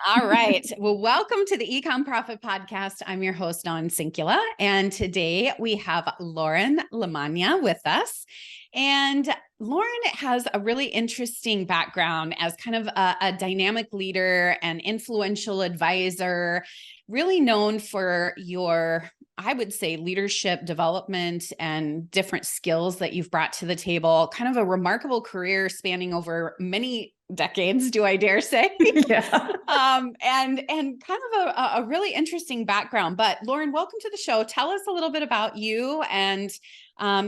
All right. Well, welcome to the Ecom Profit Podcast. I'm your host, Dawn Sinkula, and today we have Lauren LeMunyan with us. And Lauren has a really interesting background as kind of a dynamic leader and influential advisor, really known for your, I would say, leadership development and different skills that you've brought to the table. Kind of a remarkable career spanning over many decades, do I dare say? Yeah. And kind of a really interesting background. But Lauren, welcome to the show. Tell us a little bit about you and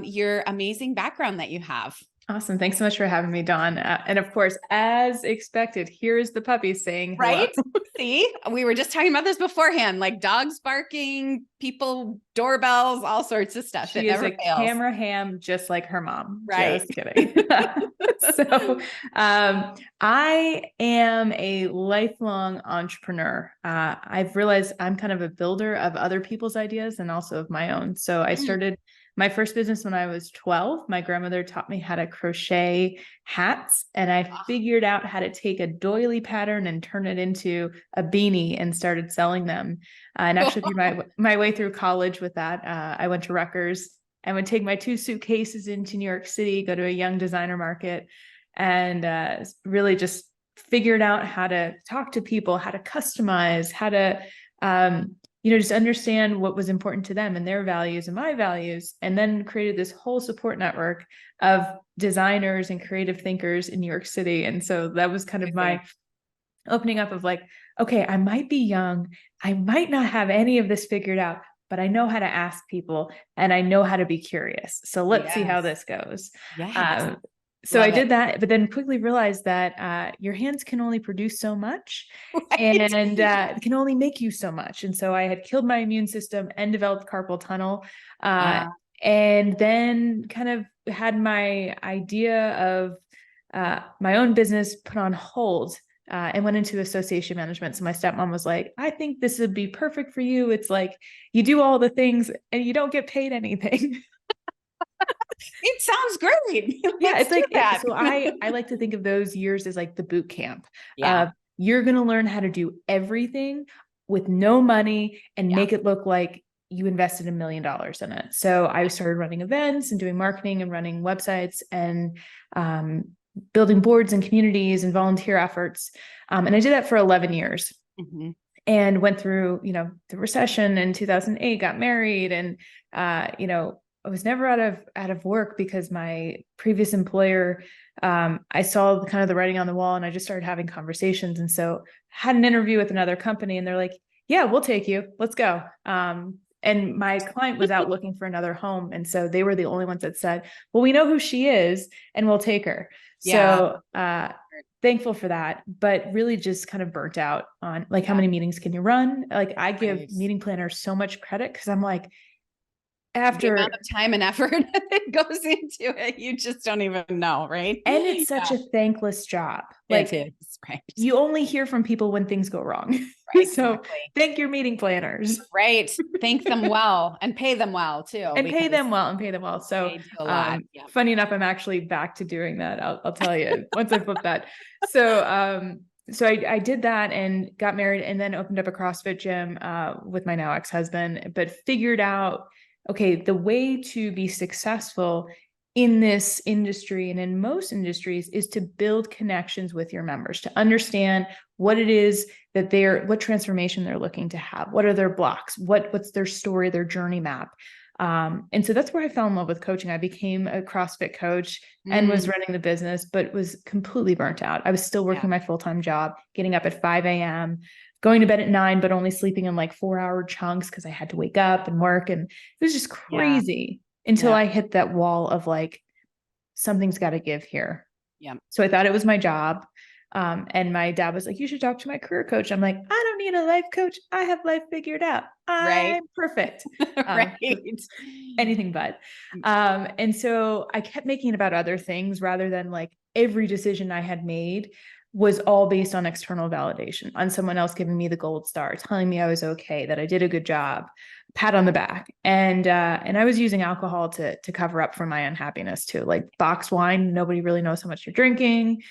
your amazing background that you have. Awesome. Thanks so much for having me, Dawn. And of course, as expected, here's the puppy saying hello. Right? See, we were just talking about this beforehand, like dogs barking, people, doorbells, all sorts of stuff. She is a camera ham, just like her mom. Right. Just kidding. So I am a lifelong entrepreneur. I've realized I'm kind of a builder of other people's ideas and also of my own. So I started my first business when I was 12. My grandmother taught me how to crochet hats, and I figured out how to take a doily pattern and turn it into a beanie and started selling them. And actually through my way through college with that, I went to Rutgers and would take my 2 suitcases into New York City, go to a young designer market, and really just figured out how to talk to people, how to customize, how to just understand what was important to them and their values and my values, and then created this whole support network of designers and creative thinkers in New York City. And so that was kind of my opening up of like, okay, I might be young, I might not have any of this figured out, but I know how to ask people and I know how to be curious. So let's see how this goes. So I did that, but then quickly realized that your hands can only produce so much, and it can only make you so much. And so I had killed my immune system and developed carpal tunnel, and then kind of had my idea of my own business put on hold, and went into association management. So my stepmom was like, I think this would be perfect for you. It's like you do all the things and you don't get paid anything. It sounds great. Yeah, it's like, so I like to think of those years as like the boot camp. You're going to learn how to do everything with no money and make it look like you invested $1 million in it. So I started running events and doing marketing and running websites and building boards and communities and volunteer efforts. And I did that for 11 years and went through, the recession in 2008, got married, and, I was never out of work because my previous employer, I saw kind of the writing on the wall, and I just started having conversations. And so had an interview with another company, and they're like, yeah, we'll take you. Let's go. And my client was out looking for another home. And so they were the only ones that said, well, we know who she is and we'll take her. So thankful for that, but really just kind of burnt out on like, how many meetings can you run? Like I give meeting planners so much credit because I'm like, after the amount of time and effort that goes into it, you just don't even know, right? And it's such a thankless job. Like it is, right? You only hear from people when things go wrong. Right, so thank your meeting planners. Right. Thank them well and pay them well too. And pay them well. So funny enough, I'm actually back to doing that. I'll tell you once I flip that. So I did that and got married, and then opened up a CrossFit gym with my now ex-husband, but figured out, okay, the way to be successful in this industry and in most industries is to build connections with your members, to understand what it is that what transformation they're looking to have, what are their blocks, what's their story, their journey map. And so that's where I fell in love with coaching. I became a CrossFit coach and was running the business, but was completely burnt out. I was still working my full-time job, getting up at 5 a.m., going to bed at 9, but only sleeping in like 4-hour chunks because I had to wake up and work. And it was just crazy until I hit that wall of like, something's got to give here. So I thought it was my job. And my dad was like, you should talk to my career coach. I'm like, I don't need a life coach. I have life figured out. I'm perfect. Anything but. And so I kept making it about other things rather than like every decision I had made was all based on external validation, on someone else giving me the gold star, telling me I was okay, that I did a good job, pat on the back. And I was using alcohol to cover up for my unhappiness too, like box wine. Nobody really knows how much you're drinking.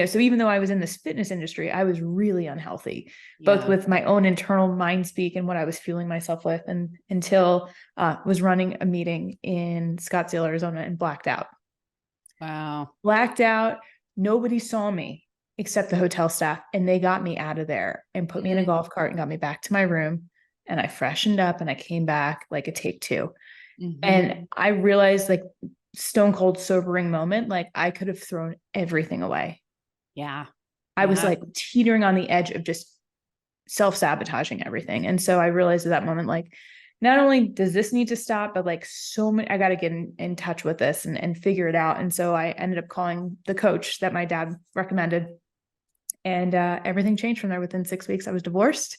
so even though I was in this fitness industry, I was really unhealthy, both Yeah. with my own internal mind speak and what I was fueling myself with, and until was running a meeting in Scottsdale, Arizona, and blacked out. Wow. Blacked out. Nobody saw me except the hotel staff, and they got me out of there and put me in a golf cart and got me back to my room. And I freshened up and I came back like a take two. Mm-hmm. And I realized, like, stone cold sobering moment, like I could have thrown everything away. Yeah. I was like teetering on the edge of just self-sabotaging everything. And so I realized at that moment, like, not only does this need to stop, but like so many, I got to get in touch with this and figure it out. And so I ended up calling the coach that my dad recommended, and everything changed from there. Within 6 weeks, I was divorced.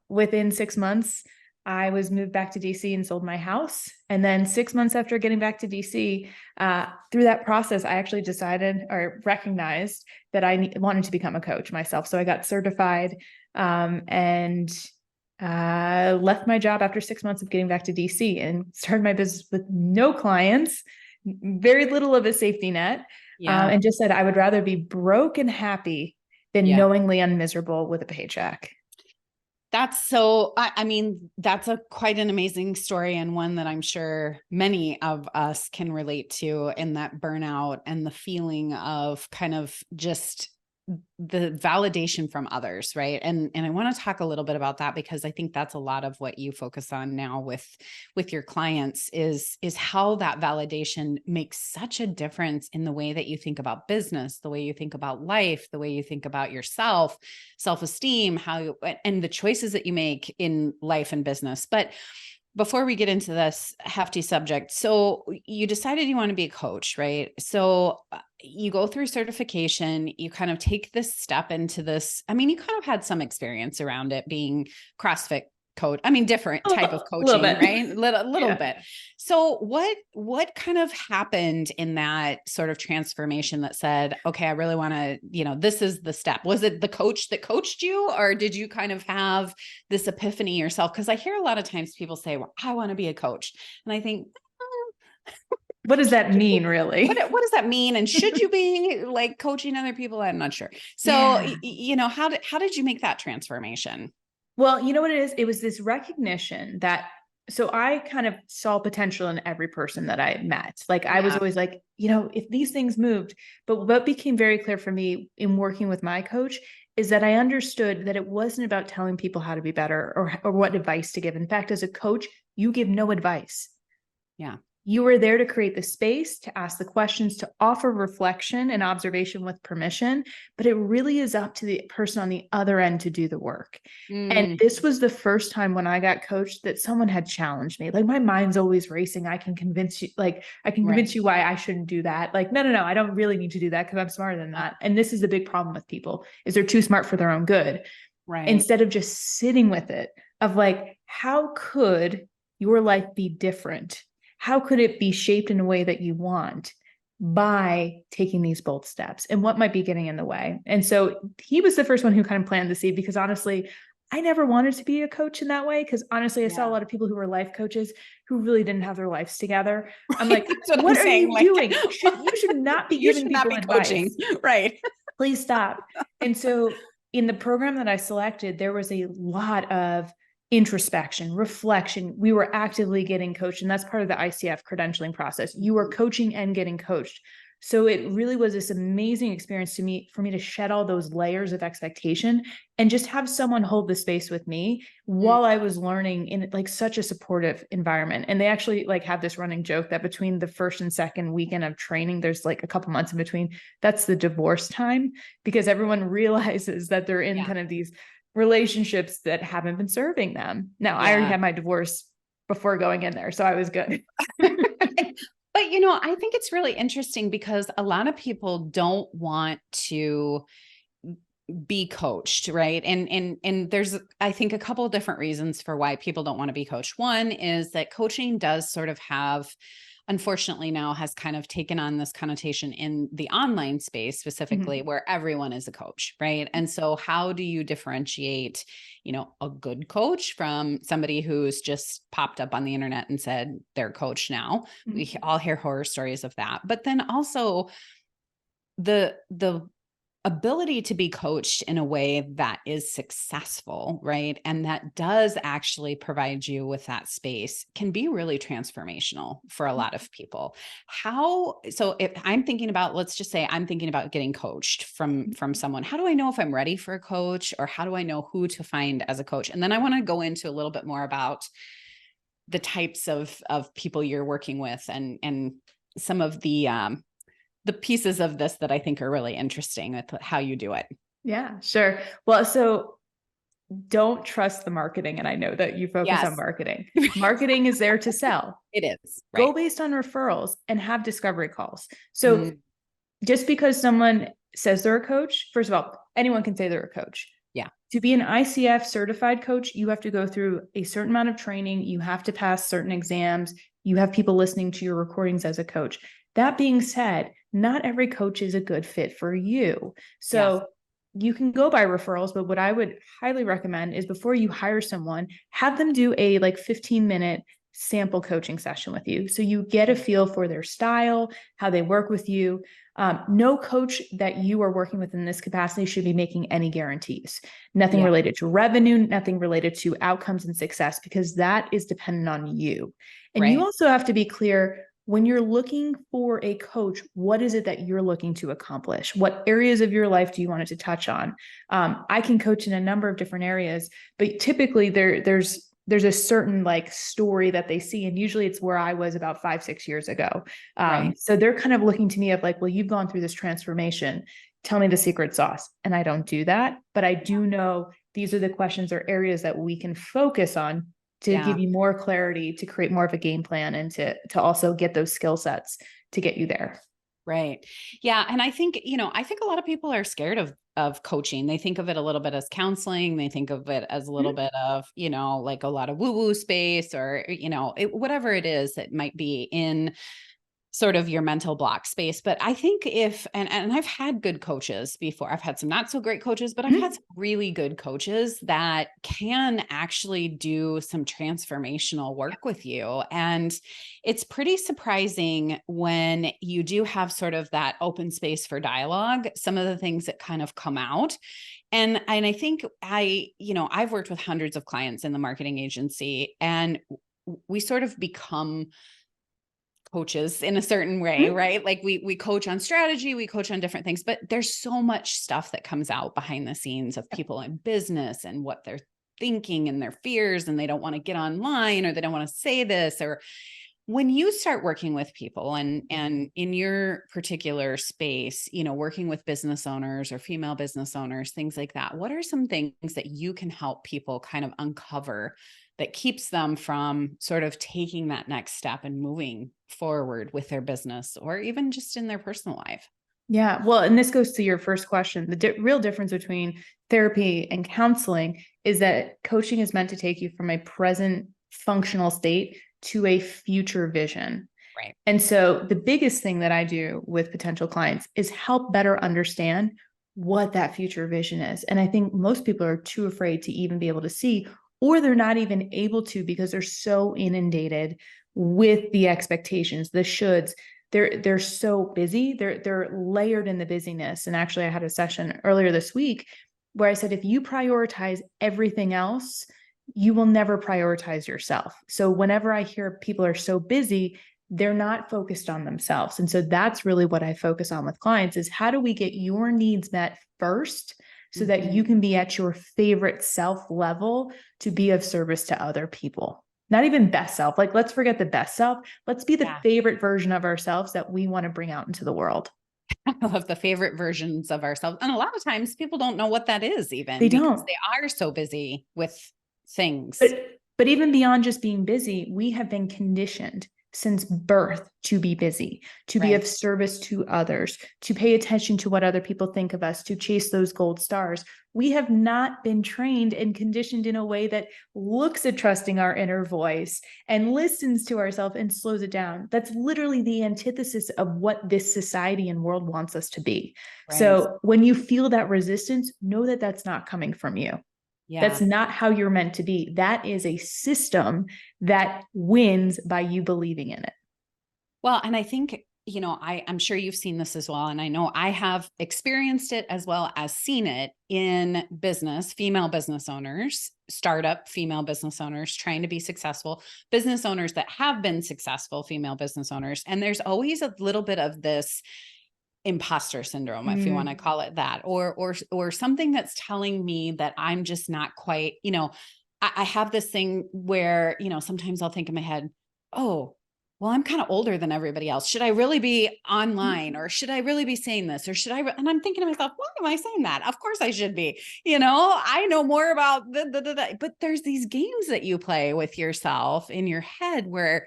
Within 6 months, I was moved back to DC and sold my house. And then 6 months after getting back to DC, through that process, I actually decided or recognized that I wanted to become a coach myself. So I got certified, and left my job after 6 months of getting back to DC and started my business with no clients, very little of a safety net. And just said, I would rather be broke and happy than knowingly unmiserable with a paycheck. That's so, I mean, that's quite an amazing story, and one that I'm sure many of us can relate to, in that burnout and the feeling of kind of just the validation from others. Right. And I want to talk a little bit about that, because I think that's a lot of what you focus on now with your clients is how that validation makes such a difference in the way that you think about business, the way you think about life, the way you think about yourself, self-esteem, and the choices that you make in life and business. But before we get into this hefty subject, so you decided you want to be a coach, right? So you go through certification, you kind of take this step into this. I mean, you kind of had some experience around it, being CrossFit coach. I mean, different type of coaching, right? Little bit. So what kind of happened in that sort of transformation that said, okay, I really want to, this is the step? Was it the coach that coached you, or did you kind of have this epiphany yourself? Because I hear a lot of times people say, well, I want to be a coach. And I think, what does that mean, really? What does that mean? And should you be like coaching other people? I'm not sure. So, how did you make that transformation? Well, you know what it is? It was this recognition that, so I kind of saw potential in every person that I met. Like, I was always like, if these things moved, but what became very clear for me in working with my coach is that I understood that it wasn't about telling people how to be better or what advice to give. In fact, as a coach, you give no advice. Yeah. You are there to create the space, to ask the questions, to offer reflection and observation with permission, but it really is up to the person on the other end to do the work. And this was the first time when I got coached that someone had challenged me. Like, my mind's always racing. I can convince you, convince you why I shouldn't do that. Like, no, I don't really need to do that because I'm smarter than that. And this is the big problem with people, is they're too smart for their own good. Right. Instead of just sitting with it, of like, how could your life be different? How could it be shaped in a way that you want by taking these bold steps, and what might be getting in the way? And so he was the first one who kind of planted the seed, because honestly, I never wanted to be a coach in that way. Because honestly, I saw a lot of people who were life coaches who really didn't have their lives together. I'm like, what are you doing? You should not be giving people advice. Right. Please stop. And so in the program that I selected, there was a lot of introspection, reflection. We were actively getting coached, and that's part of the ICF credentialing process. You are coaching and getting coached. So it really was this amazing experience for me to shed all those layers of expectation and just have someone hold the space with me while I was learning in like such a supportive environment. And they actually like have this running joke that between the first and second weekend of training, there's like a couple months in between. That's the divorce time, because everyone realizes that they're in kind of these relationships that haven't been serving them. Now, I already had my divorce before going in there, so I was good. But, I think it's really interesting, because a lot of people don't want to be coached, right? And there's, I think, a couple of different reasons for why people don't want to be coached. One is that coaching does sort of have, unfortunately now, has kind of taken on this connotation in the online space specifically, where everyone is a coach, right? And so how do you differentiate, a good coach from somebody who's just popped up on the internet and said they're a coach now? We all hear horror stories of that. But then also, the ability to be coached in a way that is successful, right? And that does actually provide you with that space can be really transformational for a lot of people. So if I'm thinking about, let's just say I'm thinking about getting coached from someone, how do I know if I'm ready for a coach, or how do I know who to find as a coach? And then I want to go into a little bit more about the types of people you're working with, and some of the pieces of this that I think are really interesting with how you do it. Yeah, sure. Well, so don't trust the marketing. And I know that you focus on marketing. Marketing is there to sell. It is. Right. Go based on referrals and have discovery calls. So just because someone says they're a coach, first of all, anyone can say they're a coach. Yeah. To be an ICF certified coach, you have to go through a certain amount of training. You have to pass certain exams. You have people listening to your recordings as a coach. That being said, not every coach is a good fit for you. So you can go by referrals, but what I would highly recommend is before you hire someone, have them do a 15-minute sample coaching session with you. So you get a feel for their style, how they work with you. No coach that you are working with in this capacity should be making any guarantees, nothing related to revenue, nothing related to outcomes and success, because that is dependent on you. And you also have to be clear when you're looking for a coach, what is it that you're looking to accomplish? What areas of your life do you want it to touch on? I can coach in a number of different areas, but typically there's a certain story that they see. And usually it's where I was about 5-6 years ago. So they're kind of looking to me of well, you've gone through this transformation. Tell me the secret sauce. And I don't do that, but I do know these are the questions or areas that we can focus on to give you more clarity, to create more of a game plan, and to also get those skill sets to get you there. Right. Yeah. And I think a lot of people are scared of coaching. They think of it a little bit as counseling. They think of it as a little bit of, a lot of woo-woo space, or, whatever it is, it might be in sort of your mental block space. But I think and I've had good coaches before. I've had some not so great coaches, but I've had some really good coaches that can actually do some transformational work with you. And it's pretty surprising when you do have sort of that open space for dialogue, some of the things that kind of come out. And I think I've worked with hundreds of clients in the marketing agency, and we sort of become coaches in a certain way, right? We coach on strategy, we coach on different things, but there's so much stuff that comes out behind the scenes of people in business and what they're thinking and their fears, and they don't want to get online, or they don't want to say this. Or when you start working with people and in your particular space, working with business owners or female business owners, things like that, what are some things that you can help people kind of uncover that keeps them from sort of taking that next step and moving forward with their business, or even just in their personal life? Yeah. Well, and this goes to your first question. The real difference between therapy and counseling is that coaching is meant to take you from a present functional state to a future vision. Right. And so the biggest thing that I do with potential clients is help better understand what that future vision is. And I think most people are too afraid to even be able to see, or they're not even able to, because they're so inundated with the expectations, the shoulds. They're so busy. They're layered in the busyness. And actually, I had a session earlier this week where I said, if you prioritize everything else, you will never prioritize yourself. So whenever I hear people are so busy, they're not focused on themselves. And so that's really what I focus on with clients is how do we get your needs met first, so that you can be at your favorite self level to be of service to other people. Not even best self. Let's forget the best self. Let's be the favorite version of ourselves that we want to bring out into the world. I love the favorite versions of ourselves. And a lot of times people don't know what that is, even they because don't. They are so busy with things. But even beyond just being busy, we have been conditioned since birth to be busy, to be of service to others, to pay attention to what other people think of us, to chase those gold stars. We have not been trained and conditioned in a way that looks at trusting our inner voice and listens to ourselves and slows it down. That's literally the antithesis of what this society and world wants us to be. So when you feel that resistance, know that that's not coming from you. That's not how you're meant to be. That is a system that wins by you believing in it. Well, and I think, I'm sure you've seen this as well. And I know I have experienced it as well as seen it in business, female business owners, startup female business owners trying to be successful, business owners that have been successful, female business owners. And there's always a little bit of this imposter syndrome, if you want to call it that, or something that's telling me that I'm just not quite, I have this thing where, sometimes I'll think in my head, oh, well, I'm kind of older than everybody else. Should I really be online, or should I really be saying this, or should I? And I'm thinking to myself, why am I saying that? Of course I should be, I know more about but there's these games that you play with yourself in your head where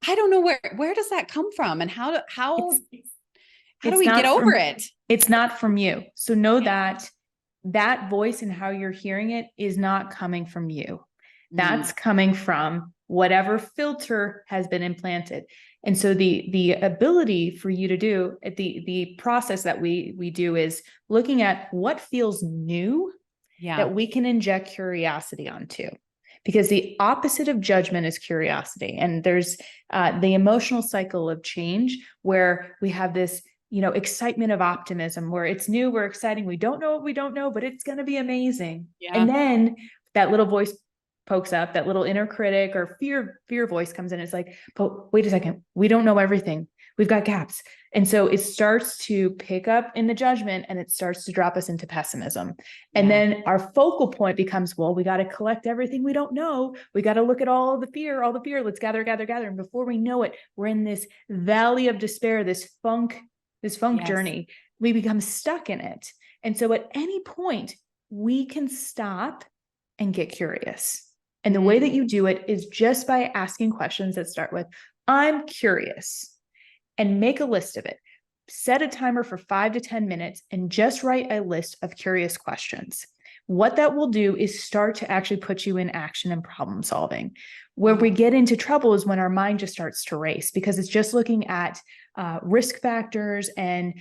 I don't know where does that come from, and how do we get over it? It's not from you. So know that voice and how you're hearing it is not coming from you. That's coming from whatever filter has been implanted. And so the ability for you to do the process that we do is looking at what feels new that we can inject curiosity onto. Because the opposite of judgment is curiosity. And there's the emotional cycle of change where we have this excitement of optimism, where it's new, we're exciting, we don't know what we don't know, but it's going to be amazing. And then that little voice pokes up, that little inner critic or fear voice comes in. It's like, but wait a second, we don't know everything. We've got gaps. And so it starts to pick up in the judgment, and it starts to drop us into pessimism. And then our focal point becomes, well, we got to collect everything we don't know. We got to look at all the fear. Let's gather. And before we know it, we're in this valley of despair, this funk journey. We become stuck in it. And so at any point we can stop and get curious. And the way that you do it is just by asking questions that start with, I'm curious, and make a list of it. Set a timer for 5 to 10 minutes and just write a list of curious questions. What that will do is start to actually put you in action and problem solving. Where we get into trouble is when our mind just starts to race, because it's just looking at risk factors and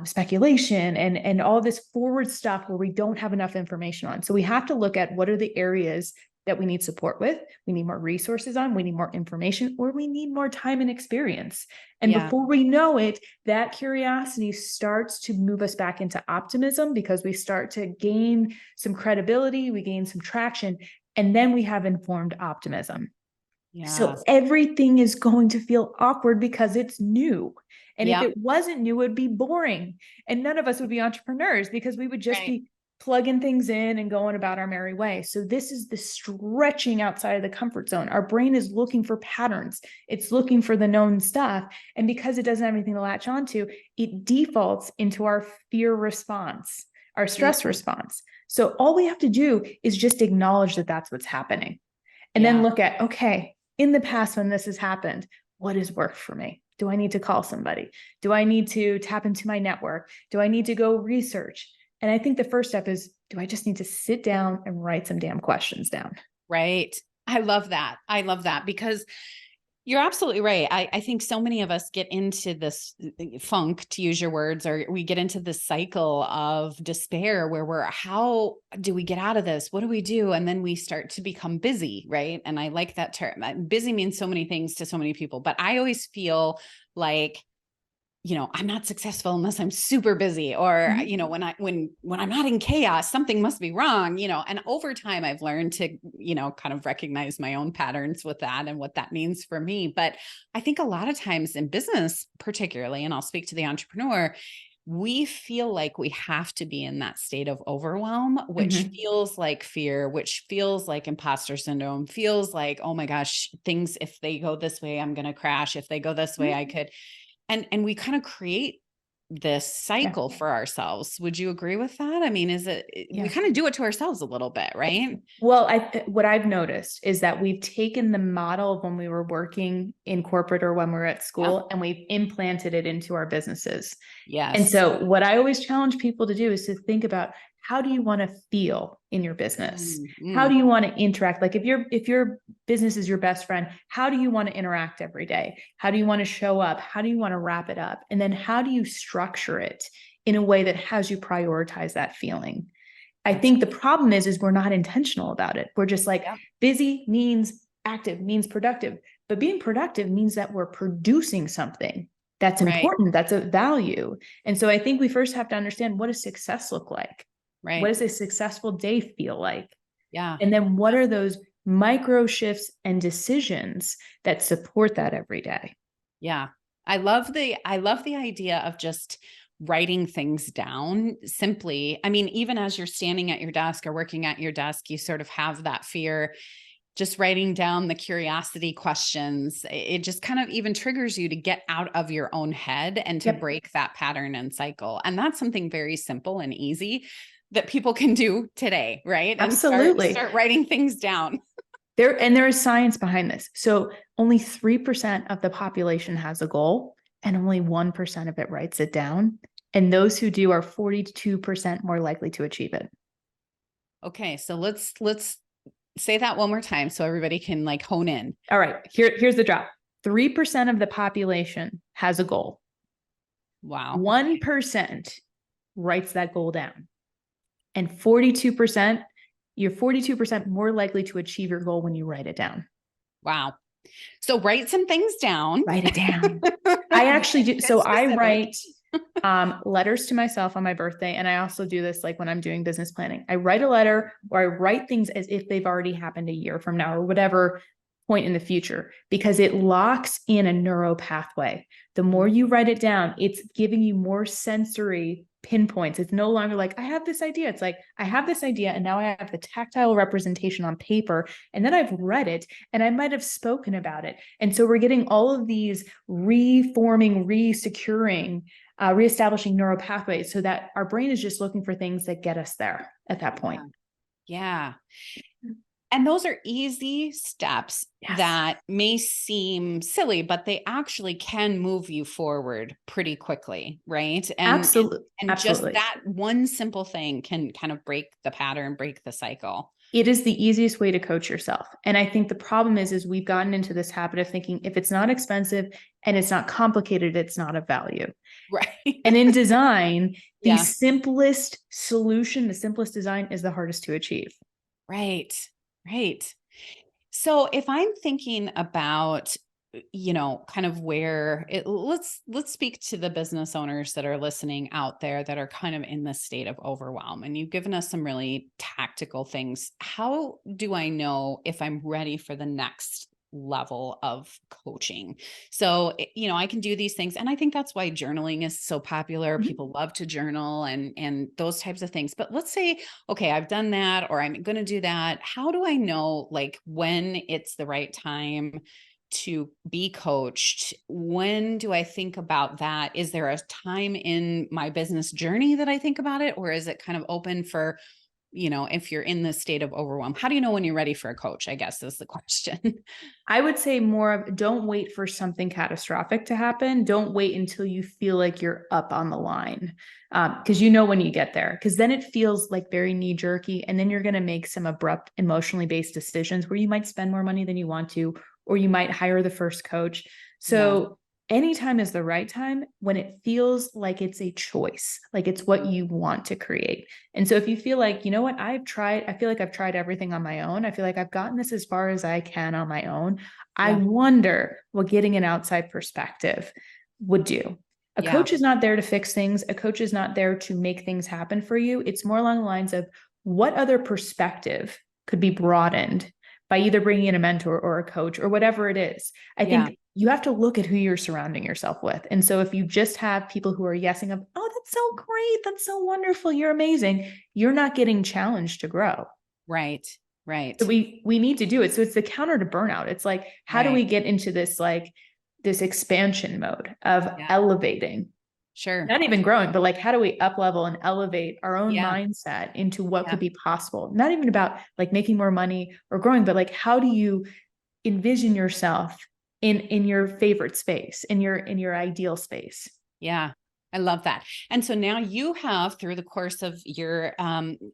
speculation and all this forward stuff where we don't have enough information on. So we have to look at what are the areas that we need support with, we need more resources on, we need more information, or we need more time and experience. And before we know it, that curiosity starts to move us back into optimism, because we start to gain some credibility, we gain some traction, and then we have informed optimism. So everything is going to feel awkward because it's new. And if it wasn't new, it would be boring. And none of us would be entrepreneurs, because we would just be plugging things in and going about our merry way. So this is the stretching outside of the comfort zone. Our brain is looking for patterns. It's looking for the known stuff. And because it doesn't have anything to latch onto, it defaults into our fear response, our stress response. So all we have to do is just acknowledge that that's what's happening. And then look at, okay, in the past when this has happened, what has worked for me? Do I need to call somebody? Do I need to tap into my network? Do I need to go research? And I think the first step is, do I just need to sit down and write some damn questions down? Right. I love that. Because you're absolutely right. I think so many of us get into this funk, to use your words, or we get into this cycle of despair where how do we get out of this? What do we do? And then we start to become busy, right? And I like that term. Busy means so many things to so many people, but I always feel like, I'm not successful unless I'm super busy, or, when I'm not in chaos, something must be wrong, and over time I've learned to, kind of recognize my own patterns with that and what that means for me. But I think a lot of times in business, particularly, and I'll speak to the entrepreneur, we feel like we have to be in that state of overwhelm, which feels like fear, which feels like imposter syndrome, feels like, oh my gosh, things, if they go this way, I'm going to crash. If they go this way, I could. And we kind of create this cycle for ourselves. Would you agree with that? I mean, we kind of do it to ourselves a little bit, right? Well, what I've noticed is that we've taken the model of when we were working in corporate or when we were at school, and we've implanted it into our businesses. Yes. And so what I always challenge people to do is to think about, how do you want to feel in your business? How do you want to interact? Like if your business is your best friend, how do you want to interact every day? How do you want to show up? How do you want to wrap it up? And then how do you structure it in a way that has you prioritize that feeling? I think the problem is we're not intentional about it. We're just like, busy means active, means productive. But being productive means that we're producing something That's Right. important. That's a value. And so I think we first have to understand, what does success look like? What Right. does a successful day feel like? Yeah. And then what are those micro shifts and decisions that support that every day? Yeah. I love the idea of just writing things down simply. I mean, even as you're standing at your desk or working at your desk, you sort of have that fear. Just writing down the curiosity questions, it just kind of even triggers you to get out of your own head and to Yep. break that pattern and cycle. And that's something very simple and easy that people can do today, right? And Absolutely. start writing things down. There is science behind this. So only 3% of the population has a goal, and only 1% of it writes it down. And those who do are 42% more likely to achieve it. Okay, so let's say that one more time so everybody can like hone in. All right, here's the drop. 3% of the population has a goal. Wow. 1% writes that goal down. And 42%, you're 42% more likely to achieve your goal when you write it down. Wow. So write some things down. Write it down. I actually do. So I write letters to myself on my birthday. And I also do this like when I'm doing business planning. I write a letter, or I write things as if they've already happened a year from now or whatever point in the future, because it locks in a neuro pathway. The more you write it down, it's giving you more sensory pinpoints. It's no longer like, I have this idea. It's like, I have this idea, and now I have the tactile representation on paper, and then I've read it, and I might have spoken about it. And so we're getting all of these reforming, resecuring, reestablishing neural pathways, so that our brain is just looking for things that get us there at that point. Yeah. And those are easy steps that may seem silly, but they actually can move you forward pretty quickly, right? And Absolutely. and just that one simple thing can kind of break the pattern, break the cycle. It is the easiest way to coach yourself. And I think the problem is we've gotten into this habit of thinking, if it's not expensive and it's not complicated, it's not of value. Right. And in design, the simplest solution, the simplest design is the hardest to achieve. Right. Right. So if I'm thinking about, kind of where let's speak to the business owners that are listening out there that are kind of in this state of overwhelm. And you've given us some really tactical things. How do I know if I'm ready for the next level of coaching? So, I can do these things. And I think that's why journaling is so popular. Mhm. People love to journal and those types of things. But let's say, okay, I've done that, or I'm going to do that. How do I know like when it's the right time to be coached? When do I think about that? Is there a time in my business journey that I think about it? Or is it kind of open for, if you're in this state of overwhelm? How do you know when you're ready for a coach, I guess is the question. I would say more of, don't wait for something catastrophic to happen. Don't wait until you feel like you're up on the line. Because when you get there, because then it feels like very knee jerky. And then you're going to make some abrupt, emotionally based decisions where you might spend more money than you want to, or you might hire the first coach. So anytime is the right time when it feels like it's a choice, like it's what you want to create. And so if you feel like, I feel like I've tried everything on my own. I feel like I've gotten this as far as I can on my own. I wonder what getting an outside perspective would do. A coach is not there to fix things. A coach is not there to make things happen for you. It's more along the lines of, what other perspective could be broadened by either bringing in a mentor or a coach or whatever it is. I think you have to look at who you're surrounding yourself with. And so if you just have people who are yesing up, oh, that's so great, that's so wonderful, you're amazing, you're not getting challenged to grow. Right. Right. So we need to do it. So it's the counter to burnout. It's like, how do we get into this, like this expansion mode of elevating? Sure. Not even growing, but like, how do we up level and elevate our own mindset into what could be possible? Not even about like making more money or growing, but like, how do you envision yourself in your favorite space, in your ideal space? Yeah. I love that. And so now you have, through the course of your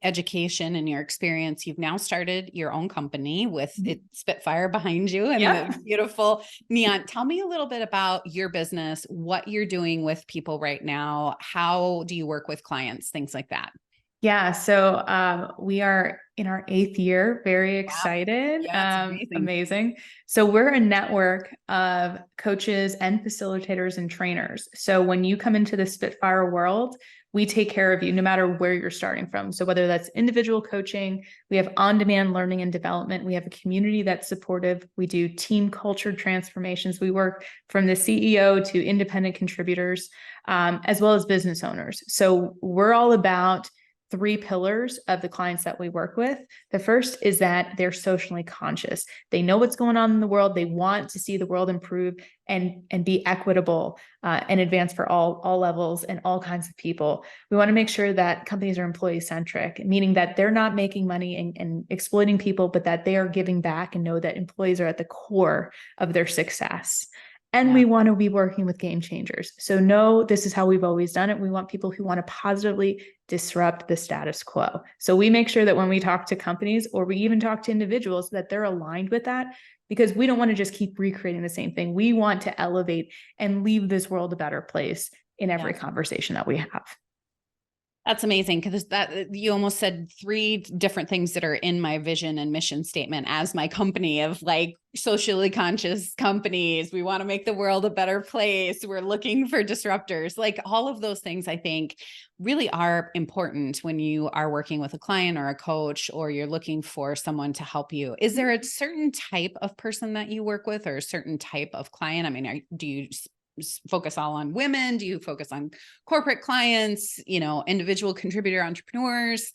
education and your experience, you've now started your own company with Spitfire behind you and the beautiful neon. Tell me a little bit about your business, what you're doing with people right now. How do you work with clients, things like that? Yeah, so we are in our 8th year, very Wow. excited, Yeah, it's amazing. amazing. So we're a network of coaches and facilitators and trainers. So when you come into the Spitfire world, we take care of you no matter where you're starting from. So whether that's individual coaching, we have on-demand learning and development, we have a community that's supportive, we do team culture transformations, we work from the CEO to independent contributors, as well as business owners. So we're all about 3 pillars of the clients that we work with. The first is that they're socially conscious. They know what's going on in the world. They want to see the world improve and be equitable and advance for all levels and all kinds of people. We want to make sure that companies are employee centric, meaning that they're not making money and exploiting people, but that they are giving back and know that employees are at the core of their success. And Yeah. we want to be working with game changers. So no, this is how we've always done it. We want people who want to positively disrupt the status quo. So we make sure that when we talk to companies or we even talk to individuals that they're aligned with that, because we don't want to just keep recreating the same thing. We want to elevate and leave this world a better place in every conversation that we have. That's amazing, because that you almost said 3 different things that are in my vision and mission statement as my company of like socially conscious companies. We want to make the world a better place. We're looking for disruptors. Like all of those things, I think really are important when you are working with a client or a coach, or you're looking for someone to help you. Is there a certain type of person that you work with or a certain type of client? I mean, do you focus all on women? Do you focus on corporate clients, individual contributor entrepreneurs?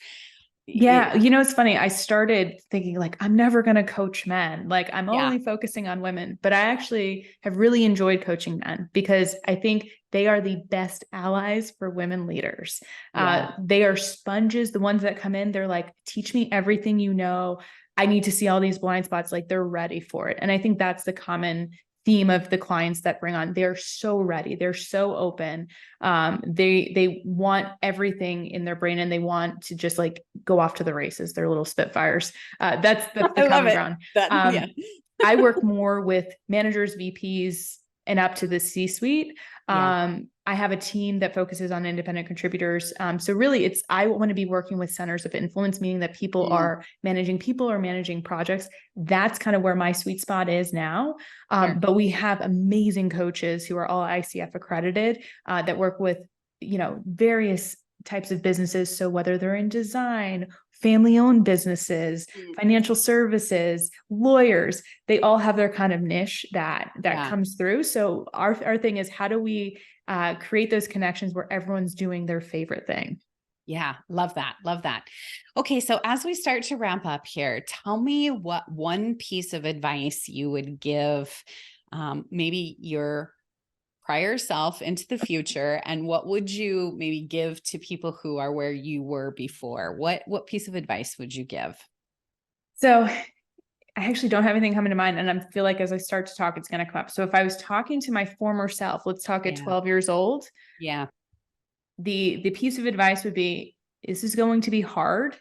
Yeah, it's funny. I started thinking like, I'm never going to coach men. Like I'm Yeah. only focusing on women, but I actually have really enjoyed coaching men because I think they are the best allies for women leaders. Yeah. They are sponges. The ones that come in, they're like, teach me everything you know. I need to see all these blind spots. Like they're ready for it. And I think that's the common theme of the clients that bring on. They're so ready. They're so open. They want everything in their brain and they want to just like go off to the races. They're little Spitfires. That's the I love common it. ground. Yeah. I work more with managers, VPs, and up to the C-suite. Yeah. I have a team that focuses on independent contributors. So really I want to be working with centers of influence, meaning that people are managing people or managing projects. That's kind of where my sweet spot is now. Sure. But we have amazing coaches who are all ICF accredited that work with, various types of businesses. So whether they're in design, family-owned businesses, financial services, lawyers, they all have their kind of niche that comes through. So our thing is, how do we create those connections where everyone's doing their favorite thing? Yeah. Love that. Love that. Okay. So as we start to wrap up here, tell me what one piece of advice you would give, maybe your prior self into the future, and what would you maybe give to people who are where you were before? What piece of advice would you give? So I actually don't have anything coming to mind, and I feel like as I start to talk, it's going to come up. So if I was talking to my former self, let's talk at 12 years old, Yeah. the piece of advice would be, this is going to be hard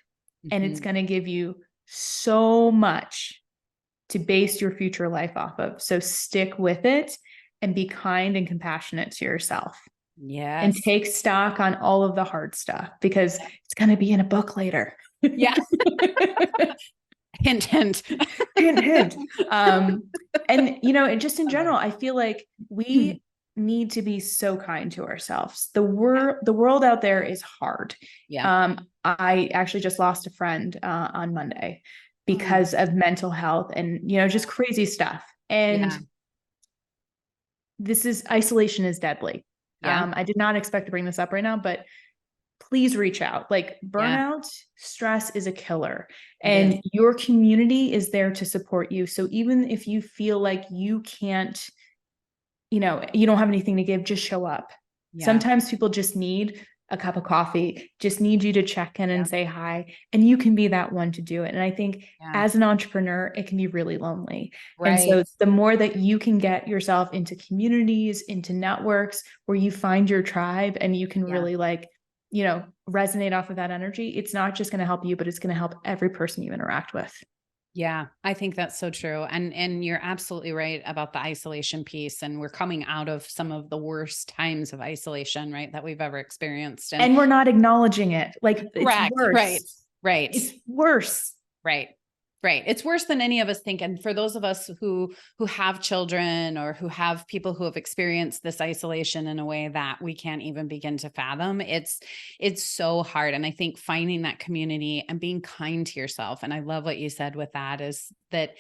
and it's Mhm. going to give you so much to base your future life off of. So stick with it and be kind and compassionate to yourself. And Yes. take stock on all of the hard stuff because it's going to be in a book later. Yeah. Hint, hint. Hint, hint. And just in general, I feel like we need to be so kind to ourselves. The world out there is hard. Yeah. I actually just lost a friend on Monday because of mental health and just crazy stuff. And Yeah. isolation is deadly. Yeah. I did not expect to bring this up right now, but please reach out. Like Yeah. burnout, stress is a killer, It is. and your community is there to support you. So even if you feel like you can't, you don't have anything to give, just show up. Yeah. Sometimes people just need a cup of coffee, just need you to check in Yeah. and say hi, and you can be that one to do it. And I think Yeah. as an entrepreneur, it can be really lonely. And Right. so the more that you can get yourself into communities, into networks where you find your tribe and you can Yeah. really resonate off of that energy, it's not just going to help you, but it's going to help every person you interact with. Yeah, I think that's so true. And you're absolutely right about the isolation piece. And we're coming out of some of the worst times of isolation, right, that we've ever experienced. And And we're not acknowledging it. Like it's correct, right, worse. right. It's worse. Right. Right. It's worse than any of us think. And for those of us who have children or who have people who have experienced this isolation in a way that we can't even begin to fathom, it's so hard. And I think finding that community and being kind to yourself. And I love what you said with that is that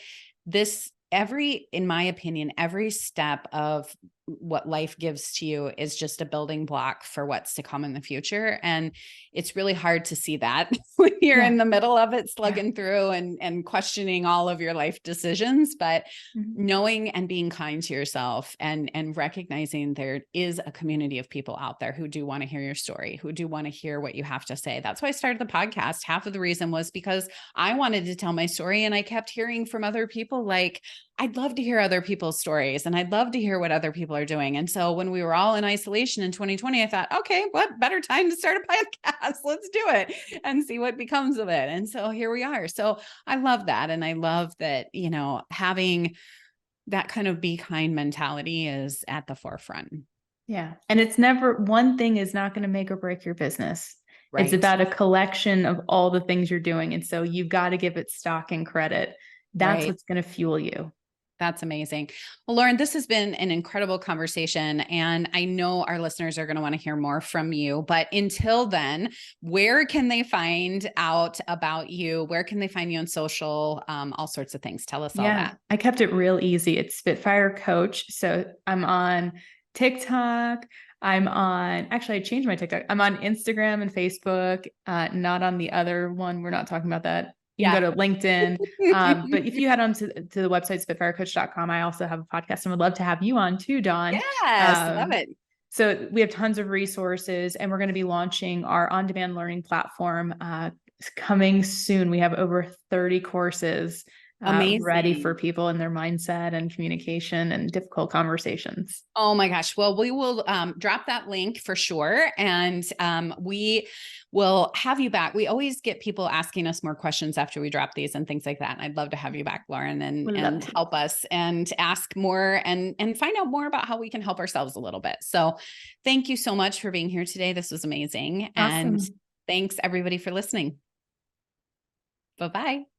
in my opinion, every step of what life gives to you is just a building block for what's to come in the future. And it's really hard to see that when you're in the middle of it, slugging through and questioning all of your life decisions. But knowing and being kind to yourself and recognizing there is a community of people out there who do want to hear your story, who do want to hear what you have to say. That's why I started the podcast. Half of the reason was because I wanted to tell my story, and I kept hearing from other people like, I'd love to hear other people's stories and I'd love to hear what other people are doing. And so when we were all in isolation in 2020, I thought, okay, what better time to start a podcast? Let's do it and see what becomes of it. And so here we are. So I love that. And I love that, having that kind of be kind mentality is at the forefront. Yeah. And it's never, one thing is not going to make or break your business. Right. It's about a collection of all the things you're doing. And so you've got to give it stock and credit. That's what's going to fuel you. That's amazing. Well, Lauren, this has been an incredible conversation, and I know our listeners are going to want to hear more from you. But until then, where can they find out about you? Where can they find you on social? All sorts of things. Tell us all that. I kept it real easy. It's Spitfire Coach. So I'm on TikTok. Actually, I changed my TikTok. I'm on Instagram and Facebook, not on the other one. We're not talking about that. You can go to LinkedIn. But if you head on to the website, spitfirecoach.com, I also have a podcast and would love to have you on too, Dawn. Yes, love it. So we have tons of resources, and we're going to be launching our on-demand learning platform coming soon. We have over 30 courses ready for people in their mindset and communication and difficult conversations. Oh my gosh. Well, we will drop that link for sure. And we will have you back. We always get people asking us more questions after we drop these and things like that. And I'd love to have you back, Lauren, and help us and ask more and find out more about how we can help ourselves a little bit. So thank you so much for being here today. This was amazing. Awesome. And thanks everybody for listening. Bye-bye.